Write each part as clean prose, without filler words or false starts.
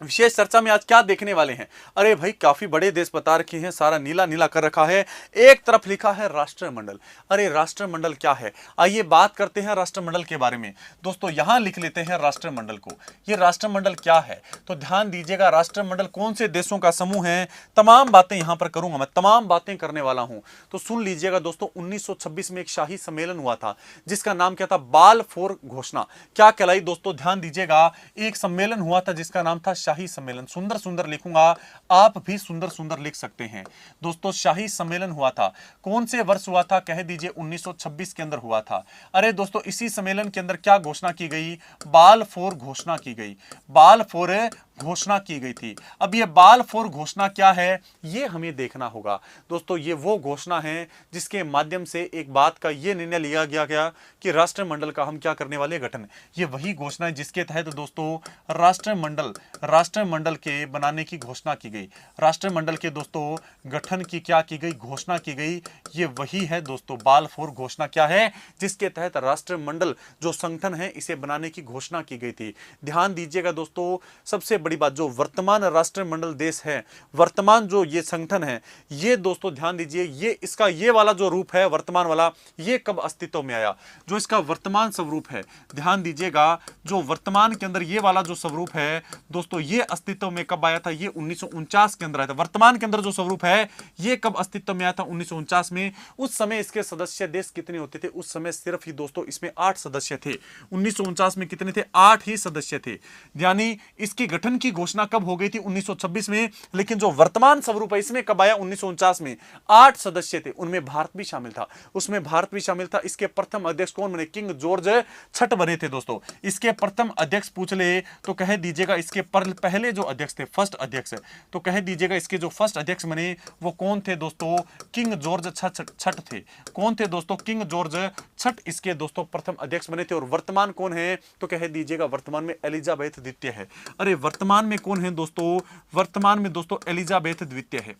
विशेष चर्चा में आज क्या देखने वाले हैं? अरे भाई काफी बड़े देश बता रखे हैं, सारा नीला नीला कर रखा है, एक तरफ लिखा है राष्ट्रमंडल। अरे राष्ट्रमंडल क्या है, आइए बात करते हैं राष्ट्रमंडल के बारे में। दोस्तों यहां लिख लेते हैं राष्ट्रमंडल को। ये राष्ट्रमंडल क्या है तो ध्यान दीजिएगा, राष्ट्रमंडल कौन से देशों का समूह है, तमाम बातें यहां पर करूंगा, मैं तमाम बातें करने वाला हूं। तो सुन लीजिएगा दोस्तों, 1926 में एक शाही सम्मेलन हुआ था जिसका नाम क्या था, बालफोर घोषणा। क्या कहलाई दोस्तों, ध्यान दीजिएगा, एक सम्मेलन हुआ था जिसका नाम था शाही सम्मेलन। सुंदर सुंदर लिखूंगा, आप भी सुंदर सुंदर लिख सकते हैं। दोस्तों शाही सम्मेलन हुआ था, कौन से वर्ष हुआ था, कह दीजिए 1926 के अंदर हुआ था। अरे दोस्तों इसी सम्मेलन के अंदर क्या घोषणा की गई, बालफोर घोषणा की गई, बालफोर घोषणा की गई थी। अब ये बालफोर घोषणा क्या है ये हमें देखना होगा। दोस्तों ये वो घोषणा है जिसके माध्यम से एक बात का ये निर्णय लिया गया कि राष्ट्रमंडल का हम क्या करने वाले गठन। ये वही घोषणा है जिसके तहत दोस्तों राष्ट्रमंडल के बनाने की घोषणा की गई, राष्ट्रमंडल के दोस्तों गठन की क्या की गई, घोषणा की गई। ये वही है दोस्तों बालफोर घोषणा क्या है, जिसके तहत राष्ट्रमंडल जो संगठन है इसे बनाने की घोषणा की गई थी। ध्यान दीजिएगा दोस्तों, सबसे बड़ी बात, जो वर्तमान राष्ट्रमंडल देश है, वर्तमान जो ये संगठन है, ये दोस्तों ध्यान दीजिए, ये इसका ये वाला जो रूप है वर्तमान वाला, ये कब अस्तित्व में आया, जो इसका वर्तमान स्वरूप है। ध्यान दीजिएगा, जो वर्तमान के अंदर ये वाला जो स्वरूप है दोस्तों, ये अस्तित्व में कब आया था, ये 1949 के अंदर आया था। वर्तमान के अंदर जो स्वरूप है ये कब अस्तित्व में आया था, 1949 में। उस समय इसके सदस्य देश कितने होते थे, उस समय सिर्फ ही दोस्तों इसमें 8 सदस्य थे। 1949 में कितने थे, 8 ही सदस्य थे। यानी इसके गठन की घोषणा कब हो गई थी, 1926 में, लेकिन जो वर्तमान स्वरूप है इसमें कब आया, 1949 में। 8 सदस्य थे, उनमें भारत भी शामिल था, उसमें भारत भी शामिल था। इसके प्रथम अध्यक्ष कौन बने, किंग जॉर्ज छठ बने थे दोस्तों। इसके प्रथम अध्यक्ष पूछ ले तो कह दीजिएगा, इसके पहले जो अध्यक्ष थे, फर्स्ट अध्यक्ष, तो कह दीजिएगा इसके जो फर्स्ट अध्यक्ष बने वो कौन थे दोस्तों, किंग जॉर्ज छठ थे। कौन थे दोस्तों, किंग जॉर्ज छठ इसके दोस्तों प्रथम अध्यक्ष बने थे। और वर्तमान कौन है तो कह दीजिएगा वर्तमान में एलिजाबेथ द्वितीय है। अरे वर्तमान में कौन है दोस्तों, वर्तमान में दोस्तों एलिजाबेथ द्वितीय है,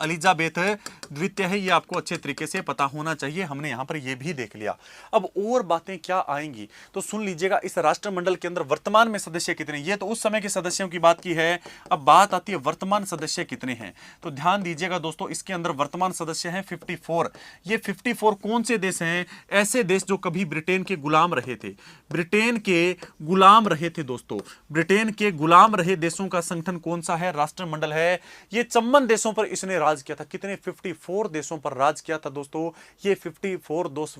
एलिजाबेथ द्वितीय है। ये आपको अच्छे तरीके से पता होना चाहिए, हमने यहां पर ये भी देख लिया। अब और बातें क्या आएंगी तो सुन लीजिएगा, इस राष्ट्रमंडल के अंदर वर्तमान में सदस्य कितने, ये तो उस समय के सदस्यों की बात की है। अब बात आती है वर्तमान सदस्य कितने हैं, तो ध्यान दीजिएगा दोस्तों, इसके अंदर वर्तमान सदस्य हैं 54। ये 54 कौन से देश हैं, ऐसे देश जो कभी ब्रिटेन के गुलाम रहे थे, ब्रिटेन के गुलाम रहे थे दोस्तों। ब्रिटेन के गुलाम रहे देशों का संगठन कौन सा है, राष्ट्रमंडल है। ये चम्मन देशों पर इसने राज किया था। कितने, 54 देशों पर राज किया था दोस्तों। ये 54 दोस्त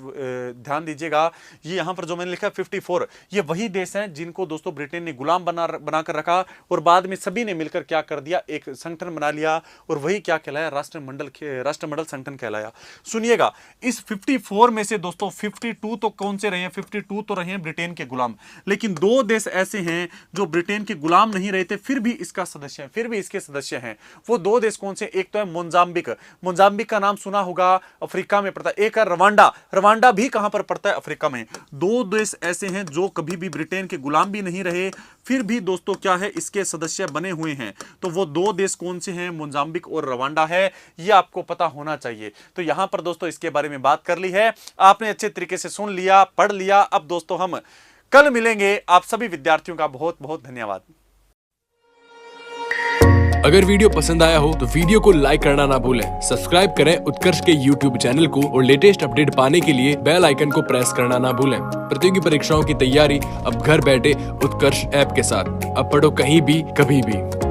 ध्यान दीजिएगा, ये यहां पर जो मैंने लिखा 54, ये वही देश हैं जिनको दोस्तों ब्रिटेन ने गुलाम बनाकर रखा और बाद में सभी ने मिलकर क्या कर दिया, एक संगठन बना लिया और वही क्या कहलाया, राष्ट्रमंडल संगठन कहलाया। सुनिएगा, इस 54 में से दोस्तों 52 तो कौन से रहे हैं, 52 तो रहे हैं ब्रिटेन के गुलाम, लेकिन 2 देश ऐसे हैं जो ब्रिटेन के गुलाम नहीं रहे थे फिर भी इसका सदस्य है, फिर भी इसके सदस्य हैं। वो 2 देश कौन से, एक तो है मोजाम्बिक, मोजाम्बिक का नाम सुना होगा, अफ्रीका में पड़ता है। एक है रवांडा, रवांडा भी कहां पर पड़ता है, अफ्रीका में। 2 देश ऐसे हैं जो कभी भी ब्रिटेन के गुलाम भी नहीं रहे फिर भी दोस्तों क्या है, इसके सदस्य बने हुए हैं। तो वो 2 देश कौन से हैं, मोजाम्बिक और रवांडा है, ये आपको पता होना चाहिए। तो यहां पर दोस्तों इसके बारे में बात कर ली है, आपने अच्छे तरीके से सुन लिया, पढ़ लिया। अब दोस्तों हम कल मिलेंगे। आप सभी विद्यार्थियों का बहुत बहुत धन्यवाद। अगर वीडियो पसंद आया हो तो वीडियो को लाइक करना ना भूलें, सब्सक्राइब करें उत्कर्ष के YouTube चैनल को और लेटेस्ट अपडेट पाने के लिए बेल आइकन को प्रेस करना ना भूलें। प्रतियोगी परीक्षाओं की तैयारी अब घर बैठे उत्कर्ष ऐप के साथ। अब पढ़ो कहीं भी कभी भी।